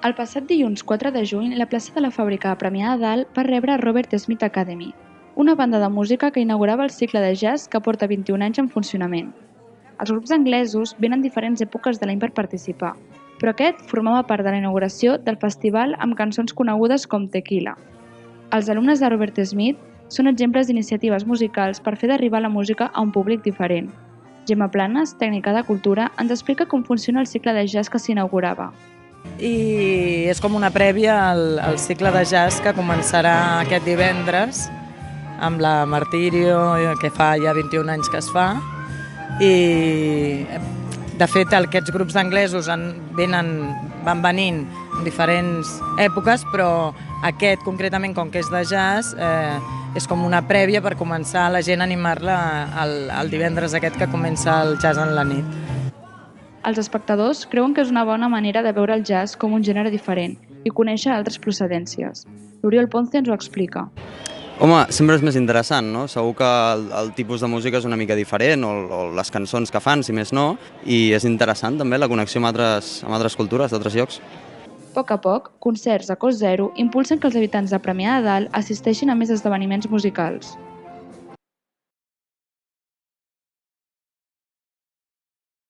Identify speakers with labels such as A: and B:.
A: El passat dilluns 4 de juny, la plaça de la Fàbrica de Premià de Dalt va rebre Robert Smith Academy, una banda de música que inaugurava el cicle de jazz que porta 21 anys en funcionament. Els grups anglesos venen diferents èpoques de l'any per participar, però aquest formava part de la inauguració del festival amb cançons conegudes com Tequila. Els alumnes de Robert Smith són exemples d'iniciatives musicals per fer d'arribar la música a un públic diferent. Gemma Planes, tècnica de cultura, ens explica com funciona el cicle de jazz que s'inaugurava.
B: I és com una prèvia al cicle de jazz que començarà aquest divendres amb la Martirio, que fa ja 21 anys que es fa. I, de fet, aquests grups d'anglesos van venint en diferents èpoques, però aquest, concretament, com que és de jazz, és com una prèvia per començar la gent a animar-la el divendres aquest que comença el jazz en la nit.
A: Els espectadors creuen que és una bona manera de veure el jazz com un gènere diferent i conèixer altres procedències. L'Oriol Ponce ens ho explica.
C: Home, sempre és més interessant, no? Segur que el tipus de música és una mica diferent, o les cançons que fan, si més no, i és interessant també la connexió amb altres cultures d'altres llocs.
A: A poc, concerts a cost zero impulsen que els habitants de Premià de Dalt assisteixin a més esdeveniments musicals.